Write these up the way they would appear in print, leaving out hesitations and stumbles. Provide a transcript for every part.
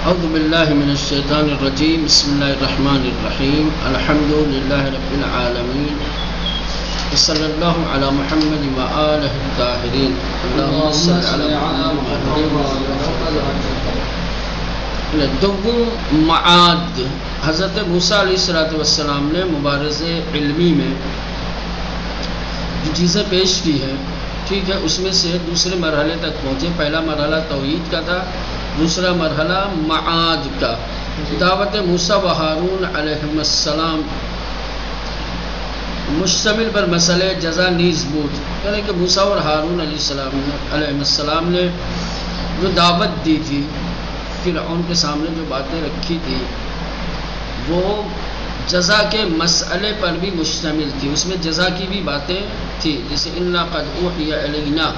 اعوذ باللہ من الشیطان الرجیم بسم اللہ الرحمن الرحیم الحمد للہ رب العالمین صلی اللہ علی محمد وآلہ الطاہرین اللہم صل علی محمد. دوم معاد. حضرت موسیٰ علیہ السلام نے مبارزے علمی میں جو چیزیں پیش کی ہیں، ٹھیک ہے، اس میں سے دوسرے مرحلے تک پہنچے. پہلا مرحلہ توحید کا تھا، دوسرا مرحلہ معاد کا. دعوت موسیٰ و ہارون علیہ السلام مشتمل بر مسئلہ جزا نیز بود، یعنی کہ موسیٰ اور ہارون علیہ السلام نے جو دعوت دی تھی، فرعون کے سامنے جو باتیں رکھی تھی، وہ جزا کے مسئلے پر بھی مشتمل تھی. اس میں جزا کی بھی باتیں تھی، جیسے انا قد اوحی الینا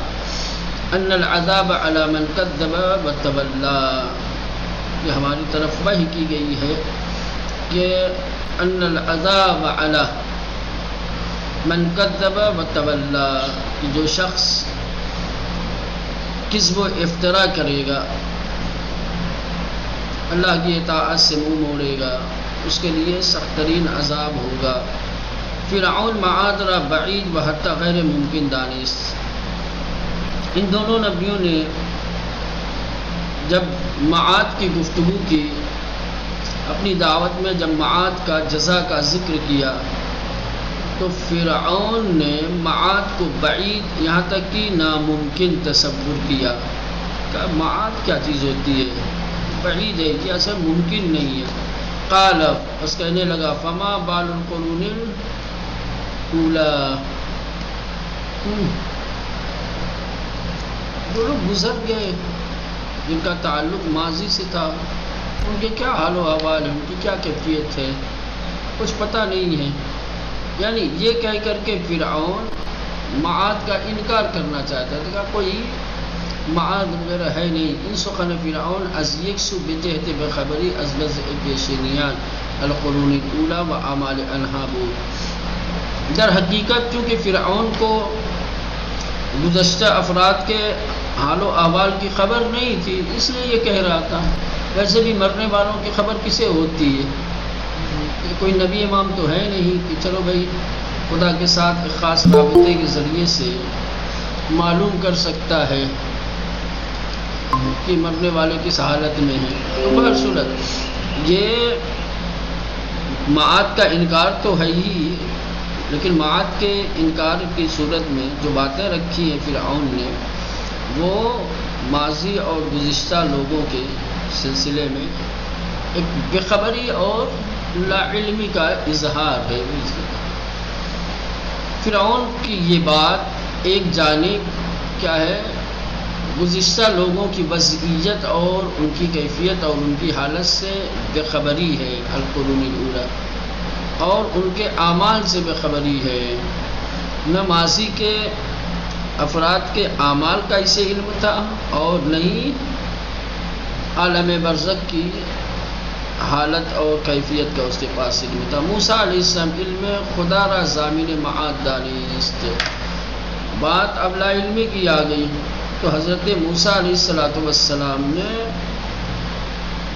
ان العذاب علی من کذب وتولی. یہ ہماری طرف وحی کی گئی ہے کہ ان العذاب علی من کذب وتولی، کہ جو شخص کذب و افترا کرے گا، اللہ کی اطاعت سے منہ موڑے گا، اس کے لیے سخت ترین عذاب ہوگا. فرعون معاد را بعید و حتی غیر ممکن دانست. ان دونوں نبیوں نے جب معاد کی گفتگو کی، اپنی دعوت میں جب معاد کا جزا کا ذکر کیا، تو فرعون نے معاد کو بعید یہاں تک کہ ناممکن تصور کیا کہ معاد کیا چیز ہوتی ہے، بعید ہے، کہ ایسا ممکن نہیں ہے. قال، بس کہنے لگا فما بال القرون الاولی، جو لوگ گزر گئے جن کا تعلق ماضی سے تھا، ان کے کیا حال و احوال ہے، ان کی کیا کیفیت ہے، کچھ پتہ نہیں ہے. یعنی یہ کہہ کر کے فرعون معاد کا انکار کرنا چاہتا تھا کہ کوئی معاد وغیرہ ہے نہیں. ان سخن فرعون از یکسو بجہت بخبری از وضع پیشینیان القرون الاولی و اعمال انہا بود. در حقیقت چونکہ فرعون کو گزشتہ افراد کے حال و احوال کی خبر نہیں تھی، اس لیے یہ کہہ رہا تھا. ویسے بھی مرنے والوں کی خبر کسے ہوتی ہے؟ کوئی نبی امام تو ہے نہیں کہ چلو بھائی خدا کے ساتھ ایک خاص رابطے کے ذریعے سے معلوم کر سکتا ہے کہ مرنے والے کس حالت میں ہیں. تو بہرصورت یہ معاد کا انکار تو ہے ہی، لیکن معاد کے انکار کی صورت میں جو باتیں رکھی ہیں فرعون نے، وہ ماضی اور گزشتہ لوگوں کے سلسلے میں ایک بے خبری اور لا علمی کا اظہار ہے. فرعون کی یہ بات ایک جانب کیا ہے، گزشتہ لوگوں کی وضعیت اور ان کی کیفیت اور ان کی حالت سے بے خبری ہے، القرون الاولی، اور ان کے اعمال سے بے خبری ہے. نہ ماضی کے افراد کے اعمال کا اسے علم تھا اور نہ ہی عالم برزخ کی حالت اور کیفیت کا اس کے پاس علم تھا. موسیٰ علیہ السلام علم خدا را ضامن معاد دانست. بات اب لا علمی کی آ گئی، تو حضرت موسیٰ علیہ السلام نے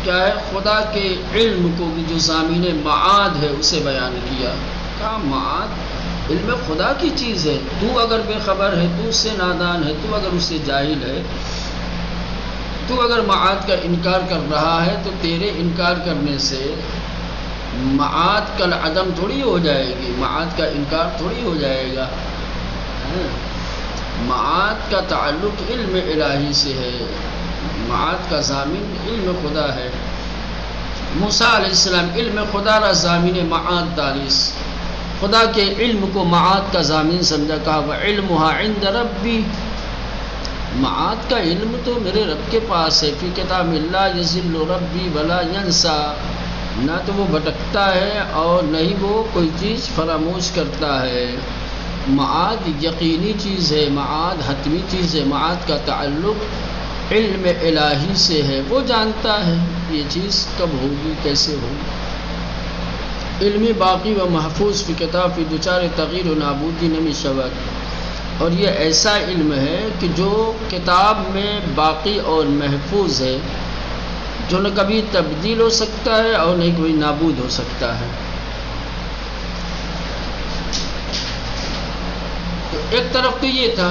کیا ہے، خدا کے علم کو جو ضامن معاد ہے اسے بیان کیا. کہا معاد علم خدا کی چیز ہے، تو اگر بے خبر ہے، تو اس سے نادان ہے، تو اگر اس سے جاہل ہے، تو اگر معاد کا انکار کر رہا ہے، تو تیرے انکار کرنے سے معاد کل عدم تھوڑی ہو جائے گی، معاد کا انکار تھوڑی ہو جائے گا. معاد کا تعلق علم الہی سے ہے، معاد کا ضامن علم خدا ہے. موسیٰ علیہ السلام علم خدا را ضامن معاد دانست. خدا کے علم کو معاد کا ضامن سمجھا. کہا وعلمها عند ربی، معاد کا علم تو میرے رب کے پاس ہے. فی کتاب لا یضل ربی ولا ینسا، نہ تو وہ بھٹکتا ہے اور نہ ہی وہ کوئی چیز فراموش کرتا ہے. معاد یقینی چیز ہے، معاد حتمی چیز ہے. معاد کا تعلق علم الہی سے ہے، وہ جانتا ہے یہ چیز کب ہوگی، کیسے ہوگی. علم باقی و محفوظ فی کتاب فی دچار تغییر و نابودی نمی شود. اور یہ ایسا علم ہے کہ جو کتاب میں باقی اور محفوظ ہے، جو نہ کبھی تبدیل ہو سکتا ہے اور نہ کوئی نابود ہو سکتا ہے۔ تو ایک طرف تو یہ تھا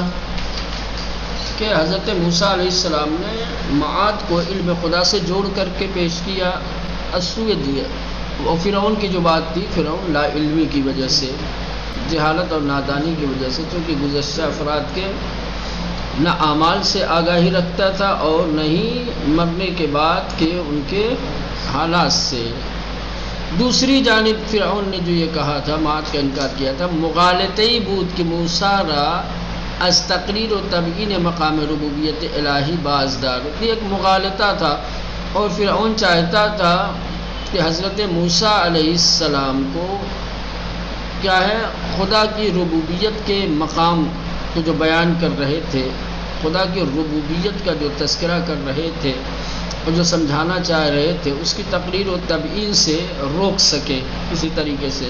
کہ حضرت موسیٰ علیہ السلام نے معاد کو علم خدا سے جوڑ کر کے پیش کیا، اسوے دیا، اور فرعون کی جو بات تھی، فرعون لا علمی کی وجہ سے، جہالت اور نادانی کی وجہ سے، چونکہ گزشتہ افراد کے نہ اعمال سے آگاہی رکھتا تھا اور نہ ہی مرنے کے بعد کے ان کے حالات سے۔ دوسری جانب فرعون نے جو یہ کہا تھا، معاد کا انکار کیا تھا، مغالطہی بود کہ موسیٰ را از تقریر و تبیین مقام ربوبیت الہی باز دار، یہ ایک مغالطہ تھا، اور فرعون چاہتا تھا کہ حضرت موسیٰ علیہ السلام کو کیا ہے، خدا کی ربوبیت کے مقام کو جو بیان کر رہے تھے، خدا کی ربوبیت کا جو تذکرہ کر رہے تھے اور جو سمجھانا چاہ رہے تھے، اس کی تقریر و تبیین سے روک سکے کسی طریقے سے،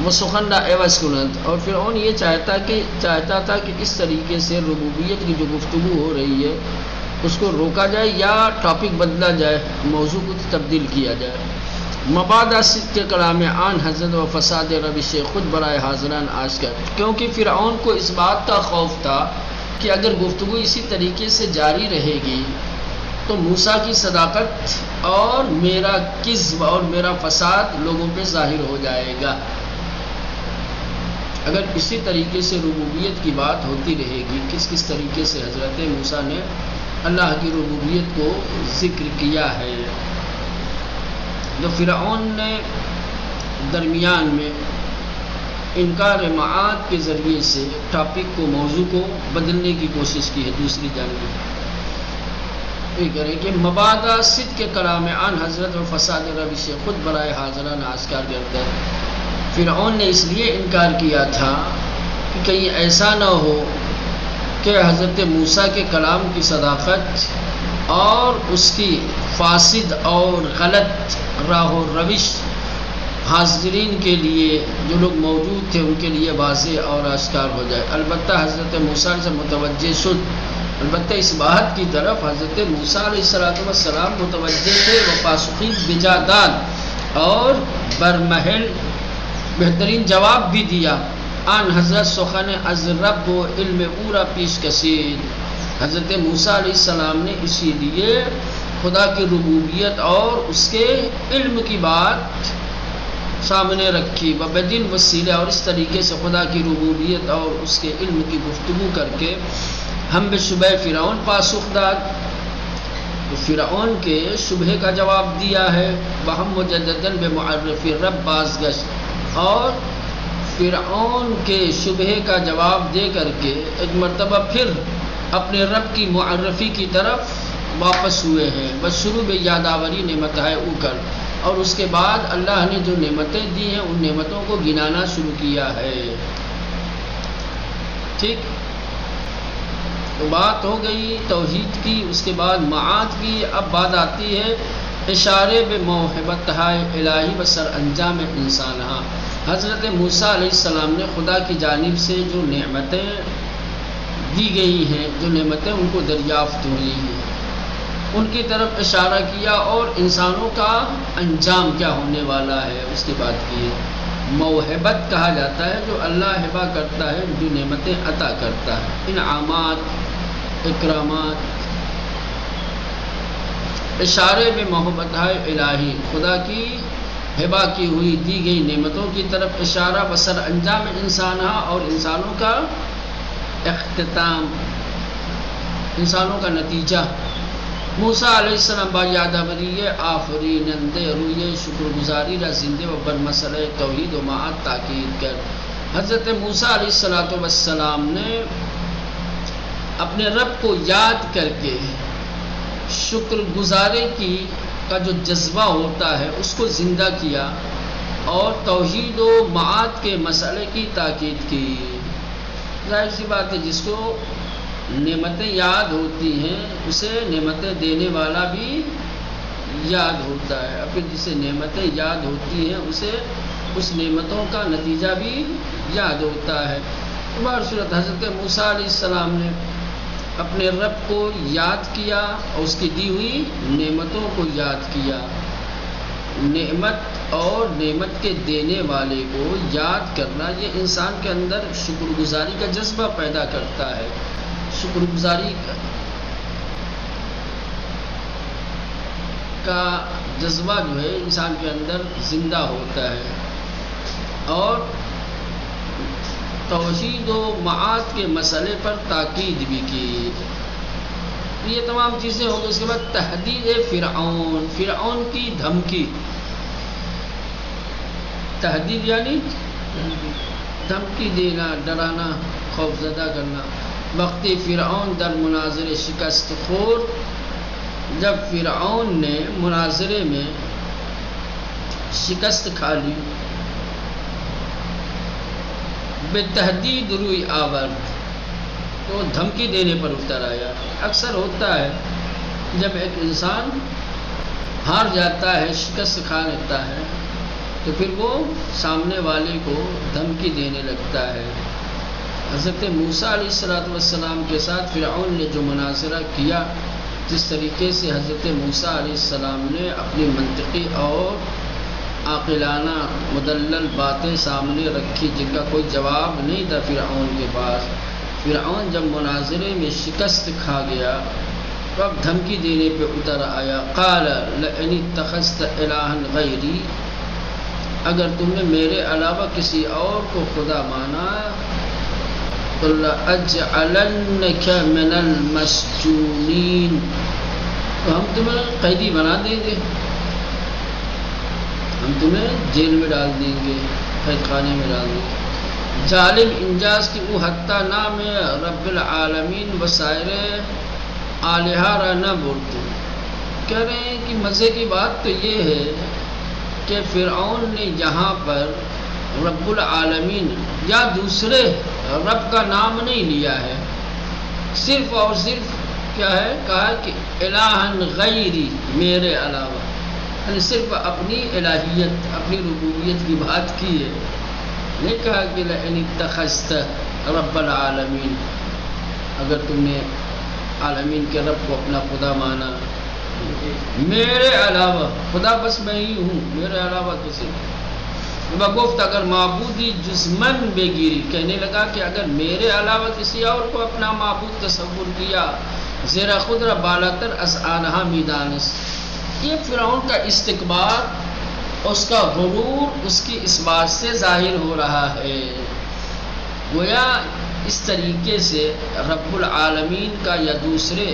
وہ سخن را عوض کنند۔ اور فرعون یہ چاہتا تھا کہ اس طریقے سے ربوبیت کی جو گفتگو ہو رہی ہے اس کو روکا جائے یا ٹاپک بدلا جائے، موضوع کو تبدیل کیا جائے۔ مبادا صدق کلام آن حضرت و فساد روش خود برائے حاضران آج کر، کیونکہ فرعون کو اس بات کا خوف تھا کہ اگر گفتگو اسی طریقے سے جاری رہے گی تو موسیٰ کی صداقت اور میرا کذب اور میرا فساد لوگوں پہ ظاہر ہو جائے گا۔ اگر اسی طریقے سے ربوبیت کی بات ہوتی رہے گی، کس طریقے سے حضرت موسیٰ نے اللہ کی ربوبیت کو ذکر کیا ہے، جو فرعون نے درمیان میں انکار معاد کے ذریعے سے ٹاپک کو، موضوع کو بدلنے کی کوشش کی ہے۔ دوسری جانب یہ کریں کہ مبادا صدق کے کلام آن حضرت و فساد روش خود برائے حاضران آشکار گردد، فرعون نے اس لیے انکار کیا تھا کہ کہیں ایسا نہ ہو کہ حضرت موسیٰ کے کلام کی صداقت اور اس کی فاسد اور غلط راہ و روش حاضرین کے لیے، جو لوگ موجود تھے ان کے لیے واضح اور آشکار ہو جائے۔ البتہ حضرت موسیٰ سے متوجہ شد، البتہ اس بات کی طرف حضرت موسیٰ علیہ السلام متوجہ تھے، وہ پاسخی بجاداد اور برمحل بہترین جواب بھی دیا۔ آن حضرت سخن از رب و علم اورا پیش کشید، حضرت موسیٰ علیہ السلام نے اسی لیے خدا کی ربوبیت اور اس کے علم کی بات سامنے رکھی، بدین وسیلے، اور اس طریقے سے خدا کی ربوبیت اور اس کے علم کی گفتگو کر کے ہم بے شبہ فرعون پاسخ داد، تو فرعون کے شبہ کا جواب دیا ہے، بہم مجددن بے معرف رب بازگشت، اور فرعون کے شبہ کا جواب دے کر کے ایک مرتبہ پھر اپنے رب کی معرفی کی طرف واپس ہوئے ہیں۔ بس شروع میں یادآوری نعمت ہے اوکر، اور اس کے بعد اللہ نے جو نعمتیں دی ہیں ان نعمتوں کو گنانا شروع کیا ہے۔ ٹھیک، تو بات ہو گئی توحید کی، اس کے بعد معاد کی۔ اب بات آتی ہے اشارے بے موہبت الہی و سر انجام انسان۔ حضرت موسیٰ علیہ السلام نے خدا کی جانب سے جو نعمتیں دی گئی ہیں، جو نعمتیں ان کو دریافت ہوئی ہیں، ان کی طرف اشارہ کیا، اور انسانوں کا انجام کیا ہونے والا ہے اس کی بات کی ہے۔ موہبت کہا جاتا ہے جو اللہ ہبہ کرتا ہے، جو نعمتیں عطا کرتا ہے، انعامات، اکرامات۔ اشارے میں محبت ہے الہی، خدا کی ہبہ کی ہوئی دی گئی نعمتوں کی طرف اشارہ، بسر انجام انسان، اور انسانوں کا اختتام، انسانوں کا نتیجہ۔ موسیٰ علیہ السلام با یادآوری آفرینندے روئے شکر گزاری را زندے و بر مسئلہ توحید و معاد تاکید کر، حضرت موسیٰ علیہ السلام نے اپنے رب کو یاد کر کے شکر گزارے کا جو جذبہ ہوتا ہے اس کو زندہ کیا، اور توحید و معاد کے مسئلے کی تاکید کی۔ ظاہر سی بات ہے، جس کو نعمتیں یاد ہوتی ہیں اسے نعمتیں دینے والا بھی یاد ہوتا ہے، اور پھر جسے نعمتیں یاد ہوتی ہیں اسے اس نعمتوں کا نتیجہ بھی یاد ہوتا ہے۔ بہر صورت حضرت موسیٰ علیہ السلام نے اپنے رب کو یاد کیا اور اس کی دی ہوئی نعمتوں کو یاد کیا. نعمت اور نعمت کے دینے والے کو یاد کرنا یہ انسان کے اندر شکر گزاری کا جذبہ پیدا کرتا ہے. شکر گزاری کا جذبہ جو ہے انسان کے اندر زندہ ہوتا ہے. اور توحید و معاد کے مسئلے پر تاکید بھی کی. یہ تمام چیزیں ہوں گی. اس کے بعد تہدید فرعون، فرعون کی دھمکی. تہدید یعنی دھمکی دینا، ڈرانا، خوفزدہ کرنا. وقتی فرعون در مناظر شکست خورد، جب فرعون نے مناظرے میں شکست کھا لی، بے تحدید روئی آورد، تو دھمکی دینے پر اتر آیا. اکثر ہوتا ہے جب ایک انسان ہار جاتا ہے، شکست کھا لیتا ہے، تو پھر وہ سامنے والے کو دھمکی دینے لگتا ہے. حضرت موسیٰ علیہ السلام کے ساتھ فرعون نے جو مناظرہ کیا، جس طریقے سے حضرت موسیٰ علیہ السلام نے اپنی منطقی اور عاقلانہ مدلل باتیں سامنے رکھی جن کا کوئی جواب نہیں تھا فرعون کے پاس. فرعون جب مناظرے میں شکست کھا گیا تو اب دھمکی دینے پہ اتر آیا. قال لئن اتخذت الہا غیری، اگر تم نے میرے علاوہ کسی اور کو خدا مانا تو لأجعلنک من المسجونین، تو ہم تمہیں قیدی بنا دیں گے، ہم تمہیں جیل میں ڈال دیں گے، قید خانے میں ڈال دیں گے. ظالم انجاز کی او حتی نام رب العالمین وسائر آلہہ را نہ بولتے. کہہ رہے ہیں کہ مزے کی بات تو یہ ہے کہ فرعون نے یہاں پر رب العالمین یا دوسرے رب کا نام نہیں لیا ہے، صرف اور صرف کیا ہے کہا کہ الہا غیری، میرے علاوہ، یعنی صرف اپنی الہیت، اپنی ربوبیت کی بات کی ہے. نہیں کہا کہ لئن اتخذت رب العالمین، اگر تم نے عالمین کے رب کو اپنا خدا مانا، میرے علاوہ، خدا بس میں ہی ہوں، میرے علاوہ تو صرف بگفت اگر معبودی جزمن بگیری، کہنے لگا کہ اگر میرے علاوہ کسی اور کو اپنا معبود تصور کیا، زیرا خود را بالاتر از آنہا میدانس. یہ فرعون کا استکبار، اس کا غرور اس کی اس بات سے ظاہر ہو رہا ہے. گویا اس طریقے سے رب العالمین کا یا دوسرے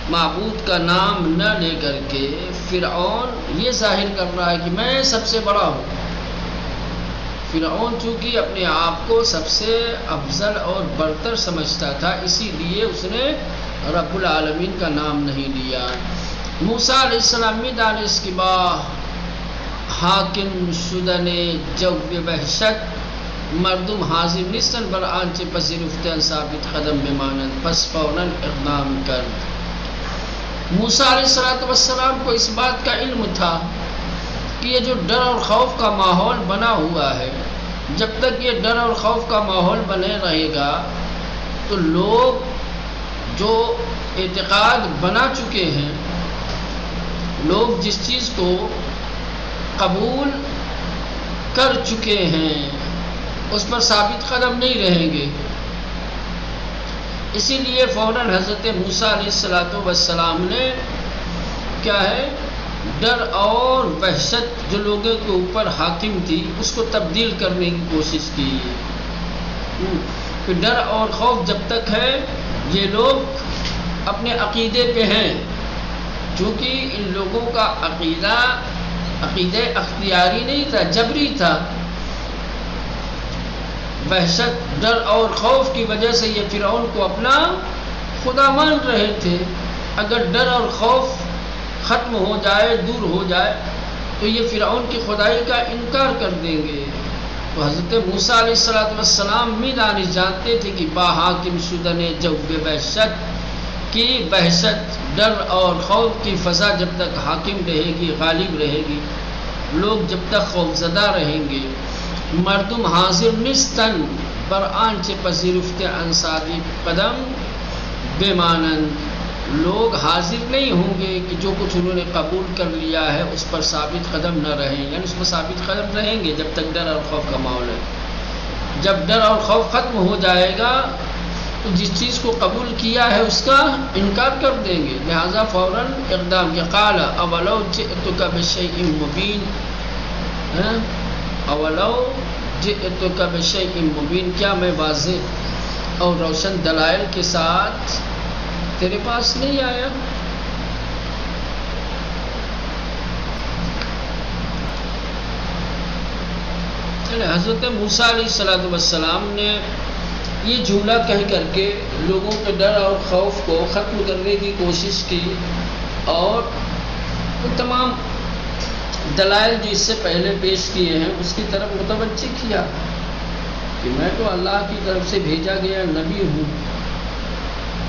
معبود کا نام نہ لے کر کے فرعون یہ ظاہر کر رہا ہے کہ میں سب سے بڑا ہوں. فرعون چونکہ اپنے آپ کو سب سے افضل اور برتر سمجھتا تھا، اسی لیے اس نے رب العالمین کا نام نہیں لیا. موسیٰ علیہ السلام می دانست کی با حاکم شدن جو وحشت مردم حاضر نیستن بر آنچه پذیرفتند ثابت قدم بمانند، پس فوراً اقدام کرد. موسیٰ علیہ السلام کو اس بات کا علم تھا کہ یہ جو ڈر اور خوف کا ماحول بنا ہوا ہے، جب تک یہ ڈر اور خوف کا ماحول بنے رہے گا تو لوگ جو اعتقاد بنا چکے ہیں، لوگ جس چیز کو قبول کر چکے ہیں، اس پر ثابت قدم نہیں رہیں گے. اسی لیے فوراً حضرت موسیٰ علیہ السلام نے کیا ہے ڈر اور وحشت جو لوگوں کے اوپر حاکم تھی اس کو تبدیل کرنے کی کوشش کی. کہ ڈر اور خوف جب تک ہے یہ لوگ اپنے عقیدے پہ ہیں، چونکہ ان لوگوں کا عقیدہ اختیاری نہیں تھا، جبری تھا. وحشت، ڈر اور خوف کی وجہ سے یہ فرعون کو اپنا خدا مان رہے تھے. اگر ڈر اور خوف ختم ہو جائے، دور ہو جائے، تو یہ فرعون کی خدائی کا انکار کر دیں گے. تو حضرت موسیٰ علیہ السلام می دانش جانتے تھے کہ با حاکم شدن جو وحشت کی وحشت، ڈر اور خوف کی فضا جب تک حاکم رہے گی، غالب رہے گی، لوگ جب تک خوفزدہ رہیں گے، مردم حاضر نیستن بر آنچه پذیرفته ان ثابت قدم بے مانند لوگ حاضر نہیں ہوں گے کہ جو کچھ انہوں نے قبول کر لیا ہے اس پر ثابت قدم نہ رہیں، یعنی اس پر ثابت قدم رہیں گے جب تک ڈر اور خوف کا ماحول ہے۔ جب ڈر اور خوف ختم ہو جائے گا تو جس چیز کو قبول کیا ہے اس کا انکار کر دیں گے، لہذا فوراً اقدام کیا۔ قال اولو جئتک بشیء مبین، اولو جئتک بشیء مبین، کیا میں واضح اور روشن دلائل کے ساتھ تیرے پاس نہیں آیا؟ حضرت موسیٰ علیہ السلام نے یہ جملہ کہہ کر کے لوگوں کے ڈر اور خوف کو ختم کرنے کی کوشش کی، اور وہ تمام دلائل جو اس سے پہلے پیش کیے ہیں اس کی طرف متوجہ کیا کہ میں تو اللہ کی طرف سے بھیجا گیا نبی ہوں،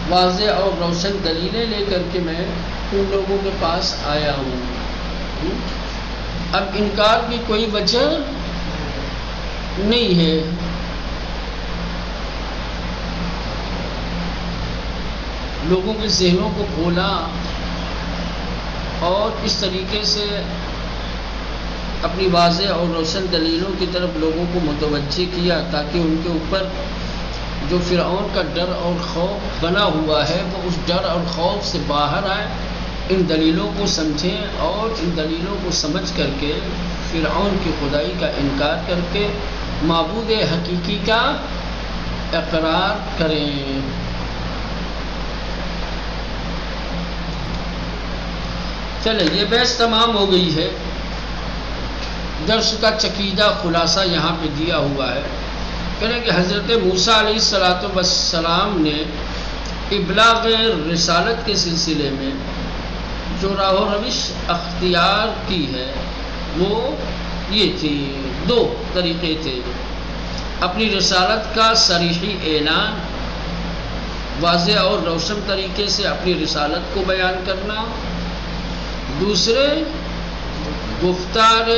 واضح اور روشن دلیلیں لے کر کے میں ان لوگوں کے پاس آیا ہوں۔ اب انکار کی کوئی وجہ نہیں ہے۔ لوگوں کے ذہنوں کو کھولا اور اس طریقے سے اپنی واضح اور روشن دلیلوں کی طرف لوگوں کو متوجہ کیا تاکہ ان کے اوپر جو فرعون کا ڈر اور خوف بنا ہوا ہے وہ اس ڈر اور خوف سے باہر آئے، ان دلیلوں کو سمجھیں اور ان دلیلوں کو سمجھ کر کے فرعون کی خدائی کا انکار کر کے معبود حقیقی کا اقرار کریں۔ چلے یہ بحث تمام ہو گئی ہے۔ درس کا چکیدہ خلاصہ یہاں پہ دیا ہوا ہے، کہنے کہ حضرت موسیٰ علیہ السلام نے ابلاغ رسالت کے سلسلے میں جو راہ و روش اختیار کی ہے وہ یہ تھی، دو طریقے تھے۔ اپنی رسالت کا صریحی اعلان، واضح اور روشن طریقے سے اپنی رسالت کو بیان کرنا، دوسرے گفتار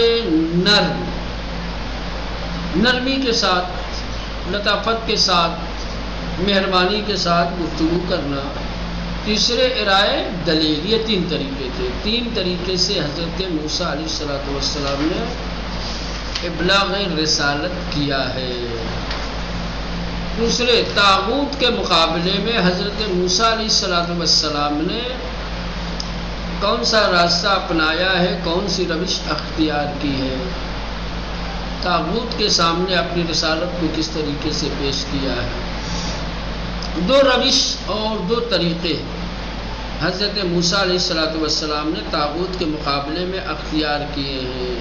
نرمی کے ساتھ، لطافت کے ساتھ، مہربانی کے ساتھ گفتگو کرنا، تیسرے ارائے دلیل۔ یہ تین طریقے تھے۔ تین طریقے سے حضرت موسیٰ علیہ السلام نے ابلاغ رسالت کیا ہے۔ دوسرے طاغوت کے مقابلے میں حضرت موسیٰ علیہ السلام نے کون سا راستہ اپنایا ہے، کون سی روش اختیار کی ہے، طاغوت کے سامنے اپنی رسالت کو کس طریقے سے پیش کیا ہے۔ دو روش اور دو طریقے حضرت موسیٰ علیہ السلام نے طاغوت کے مقابلے میں اختیار کیے ہیں۔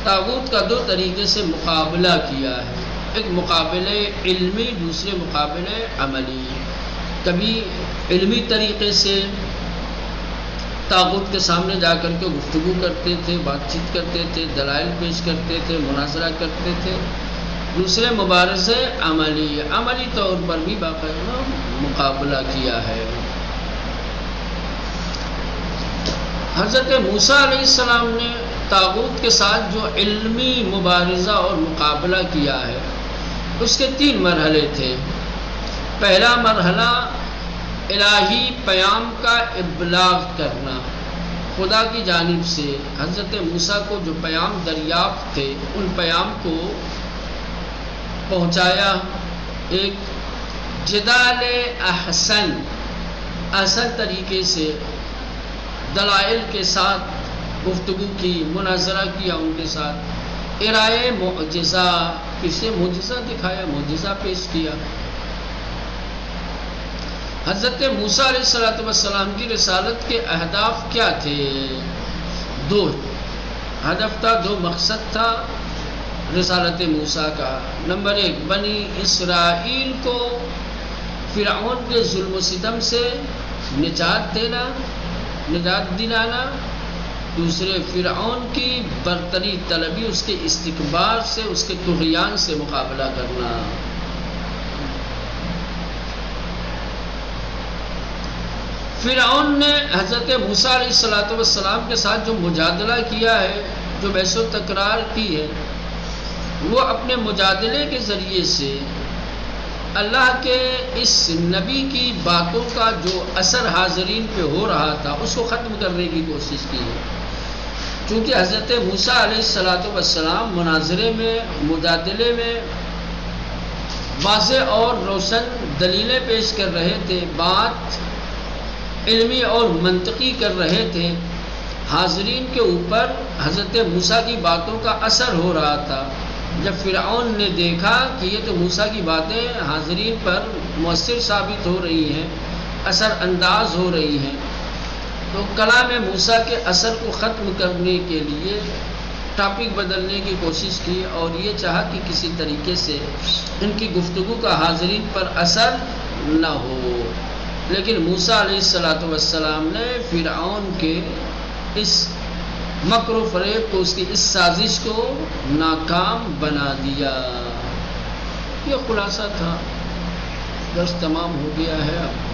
طاغوت کا دو طریقے سے مقابلہ کیا ہے، ایک مقابلے علمی، دوسرے مقابلے عملی۔ کبھی علمی طریقے سے طاغوت کے سامنے جا کر کے گفتگو کرتے تھے، بات چیت کرتے تھے، دلائل پیش کرتے تھے، مناظرہ کرتے تھے۔ دوسرے مبارزے عملی طور پر بھی باقاعدہ مقابلہ کیا ہے۔ حضرت موسیٰ علیہ السلام نے طاغوت کے ساتھ جو علمی مبارزہ اور مقابلہ کیا ہے اس کے تین مرحلے تھے۔ پہلا مرحلہ الہی پیام کا ابلاغ کرنا، خدا کی جانب سے حضرت موسیٰ کو جو پیام دریافت تھے ان پیام کو پہنچایا۔ ایک جدال احسن طریقے سے دلائل کے ساتھ گفتگو کی، مناظرہ کیا ان کے ساتھ۔ ارائے معجزہ، کسے معجزہ دکھایا، معجزہ پیش کیا۔ حضرت موسیٰ علیہ السلام کی رسالت کے اہداف کیا تھے؟ دو ہدف تھا، دو مقصد تھا رسالت موسیٰ کا۔ نمبر ایک، بنی اسرائیل کو فرعون کے ظلم و ستم سے نجات دلانا۔ دوسرے، فرعون کی برتری طلبی، اس کے استکبار سے، اس کے طغیان سے مقابلہ کرنا۔ فرعون نے حضرت موسیٰ علیہ السلام کے ساتھ جو مجادلہ کیا ہے، جو بحث و تکرار کی ہے، وہ اپنے مجادلے کے ذریعے سے اللہ کے اس نبی کی باتوں کا جو اثر حاضرین پہ ہو رہا تھا اس کو ختم کرنے کی کوشش کی ہے. چونکہ حضرت موسیٰ علیہ السلام مناظرے میں، مجادلے میں واضح اور روشن دلیلیں پیش کر رہے تھے، بات علمی اور منطقی کر رہے تھے. حاضرین کے اوپر حضرت موسیٰ کی باتوں کا اثر ہو رہا تھا. جب فرعون نے دیکھا کہ یہ تو موسیٰ کی باتیں حاضرین پر مؤثر ثابت ہو رہی ہیں، اثر انداز ہو رہی ہیں، تو کلام موسیٰ کے اثر کو ختم کرنے کے لیے ٹاپک بدلنے کی کوشش کی اور یہ چاہا کہ کسی طریقے سے ان کی گفتگو کا حاضرین پر اثر نہ ہو. لیکن موسیٰ علیہ السلام نے فرعون کے اس مکر و فریب کو، اس کی اس سازش کو ناکام بنا دیا. یہ خلاصہ تھا. درس تمام ہو گیا ہے. اب